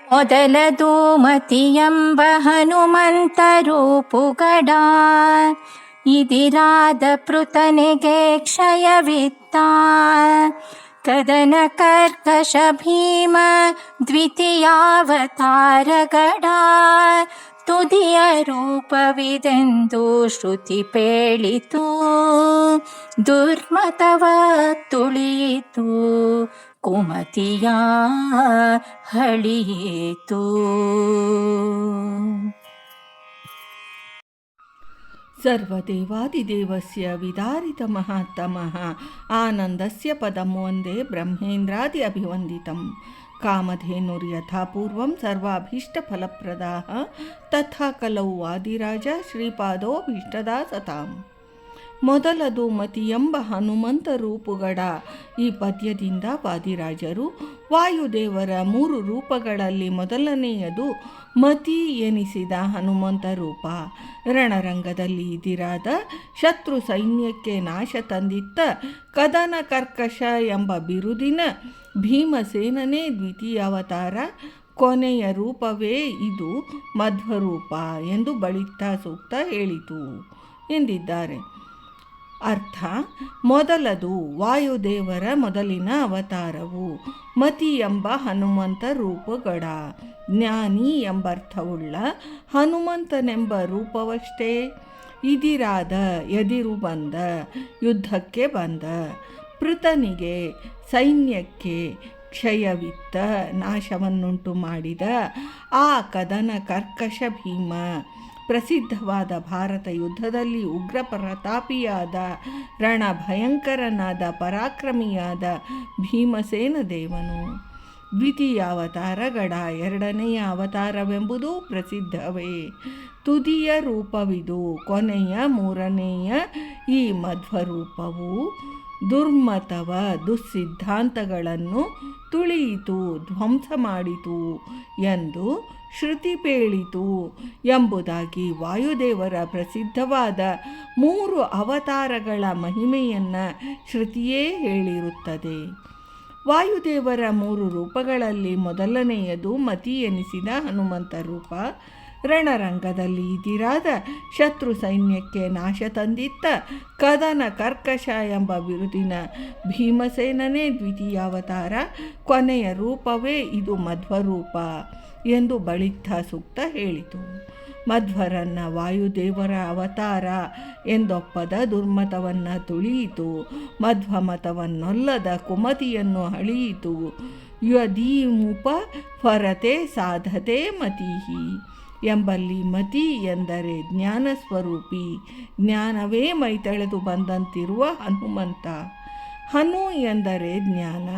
ಮೊದಲದು ಮತಿಯೆಂಬ ಹನುಮಂತ ರೂಪುಗಡ, ಇದಿರಾದ ಪೃತನಿಗೆ ಕ್ಷಯವಿತ್ತ. ಕದನ ಕರ್ಕಶ ಭೀಮ ದ್ವಿತೀಯಾವತಾರಗಡ, ತುದಿಯ ರೂಪವಿದೆಂದು ಶ್ರುತಿ ಪೇಳಿತು. ದುರ್ಮತವ ತುಳಿಯಿತು, ಕುಮತಿಯ ಹಳಿಯಿತು. ಸರ್ವದೇವಾದಿದೇವಸ್ಯ ವಿದಾರಿತ ಮಹಾತ್ತಮಃ ಆನಂದಸ್ಯ ಪದಂ ವಂದೇ ಬ್ರಹ್ಮೇಂದ್ರಾದಿ ಅಭಿವಂದಿತಂ. ಕಾಮಧೇನುರ್ಯಥಾ ಪೂರ್ವಂ ಸರ್ವಾಭೀಷ್ಟಫಲಪ್ರದಾಃ ತಥಾ ಕಲೌ ವಾದಿರಾಜ ಶ್ರೀಪಾದೋಭೀಷ್ಟದಾ ಸತಾಂ. ಮೊದಲದು ಮತಿಯೆಂಬ ಹನುಮಂತ ರೂಪುಗಡ. ಈ ಪದ್ಯದಿಂದ ವಾದಿರಾಜರು ವಾಯುದೇವರ 3 ರೂಪಗಳಲ್ಲಿ ಮೊದಲನೆಯದು ಮತಿ ಎನಿಸಿದ ಹನುಮಂತ ರೂಪ. ರಣರಂಗದಲ್ಲಿ ಇದಿರಾದ ಶತ್ರು ಸೈನ್ಯಕ್ಕೆ ನಾಶ ತಂದಿತ್ತ ಕದನ ಕರ್ಕಶ ಎಂಬ ಬಿರುದಿನ ಭೀಮಸೇನನೇ ದ್ವಿತೀಯಾವತಾರ. ಕೊನೆಯ ರೂಪವೇ ಇದು ಮಧ್ವರೂಪ ಎಂದು ಬಳಿತ ಸೂಕ್ತ ಹೇಳಿತು ಎಂದಿದ್ದಾರೆ. ಅರ್ಥ: ಮೊದಲದು ವಾಯುದೇವರ ಮೊದಲಿನ ಅವತಾರವು. ಮತಿ ಎಂಬ ಹನುಮಂತ ರೂಪಗಡ. ಜ್ಞಾನಿ ಎಂಬರ್ಥವುಳ್ಳ ಹನುಮಂತನೆಂಬ ರೂಪವಷ್ಟೇ. ಇದಿರಾದ ಎದಿರು ಬಂದ, ಯುದ್ಧಕ್ಕೆ ಬಂದ. ಪೃತನಿಗೆ ಸೈನ್ಯಕ್ಕೆ ಕ್ಷಯವಿತ್ತ, ನಾಶವನ್ನುಂಟು ಮಾಡಿದ. ಆ ಕದನ ಕರ್ಕಶ ಭೀಮ ಪ್ರಸಿದ್ಧವಾದ ಭಾರತ ಯುದ್ಧದಲ್ಲಿ ಉಗ್ರ ಪ್ರತಾಪಿಯಾದ, ರಣಭಯಂಕರನಾದ, ಪರಾಕ್ರಮಿಯಾದ ಭೀಮಸೇನ ದೇವನು. ದ್ವಿತೀಯಾವತಾರಗಡ, ಎರಡನೆಯ ಅವತಾರವೆಂಬುದು ಪ್ರಸಿದ್ಧವೇ. ತುದಿಯ ರೂಪವಿದು. ಕೊನೆಯ 3ನೆಯ ಈ ಮಧ್ವರೂಪವು ದುರ್ಮತವ ದುಸ್ಸಿದ್ಧಾಂತಗಳನ್ನು ತುಳಿಯಿತು, ಧ್ವಂಸ ಮಾಡಿತು ಎಂದು ಶ್ರುತಿ ಪೇಳಿತು ಎಂಬುದಾಗಿ ವಾಯುದೇವರ ಪ್ರಸಿದ್ಧವಾದ 3 ಅವತಾರಗಳ ಮಹಿಮೆಯನ್ನು ಶ್ರುತಿಯೇ ಹೇಳಿರುತ್ತದೆ. ವಾಯುದೇವರ 3 ರೂಪಗಳಲ್ಲಿ ಮೊದಲನೆಯದು ಮತಿ ಎನಿಸಿದ ಹನುಮಂತ ರೂಪ. ರಣರಂಗದಲ್ಲಿ ಇದಿರಾದ ಶತ್ರು ಸೈನ್ಯಕ್ಕೆ ನಾಶ ತಂದಿತ್ತ ಕದನ ಕರ್ಕಶ ಎಂಬ ಬಿರುದಿನ ಭೀಮಸೇನನೇ ದ್ವಿತೀಯಾವತಾರ. ಕೊನೆಯ ರೂಪವೇ ಇದು ಮಧ್ವರೂಪ ಎಂದು ಬಳಿತ ಸೂಕ್ತ ಹೇಳಿತು. ಮಧ್ವರನ್ನ ವಾಯುದೇವರ ಅವತಾರ ಎಂದೊಪ್ಪದ ದುರ್ಮತವನ್ನು ತುಳಿಯಿತು. ಮಧ್ವಮತವನ್ನೊಲ್ಲದ ಕುಮತಿಯನ್ನು ಹಳಿಯಿತು. ಯದೀಮುಪ ಫರತೆ ಸಾಧತೆ ಮತಿಹಿ ಎಂಬಲ್ಲಿ ಮತಿ ಎಂದರೆ ಜ್ಞಾನ ಸ್ವರೂಪಿ, ಜ್ಞಾನವೇ ಮೈತಳೆದು ಬಂದಂತಿರುವ ಹನುಮಂತ. ಹನು ಎಂದರೆ ಜ್ಞಾನ,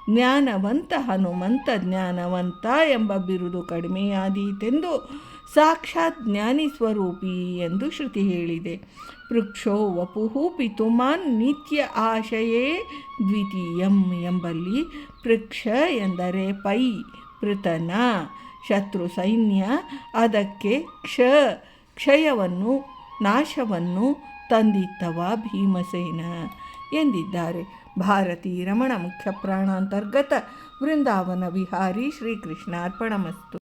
ಜ್ಞಾನವಂತ ಹನುಮಂತ. ಜ್ಞಾನವಂತ ಎಂಬ ಬಿರುದು ಕಡಿಮೆಯಾದೀತೆಂದು ಸಾಕ್ಷಾತ್ ಜ್ಞಾನಿ ಸ್ವರೂಪಿ ಎಂದು ಶ್ರುತಿ ಹೇಳಿದೆ. ಪೃಕ್ಷೋ ವಪುಹು ಪಿತುಮಾನ್ ನಿತ್ಯ ಆಶಯೇ ದ್ವಿತೀಯಂ ಎಂಬಲ್ಲಿ ಪೃಕ್ಷ ಎಂದರೆ ಪೈ, ಪೃತನ, ಶತ್ರು ಸೈನ್ಯ. ಅದಕ್ಕೆ ಕ್ಷಯವನ್ನು, ನಾಶವನ್ನು ತಂದಿತ್ತವ ಭೀಮಸೇನ ಎಂದಿದ್ದಾರೆ. ಭಾರತೀ ರಮಣ ಮುಖ್ಯ ಪ್ರಾಣಾಂತರ್ಗತ ವೃಂದಾವನ ವಿಹಾರಿ ಶ್ರೀಕೃಷ್ಣಾರ್ಪಣಮಸ್ತು.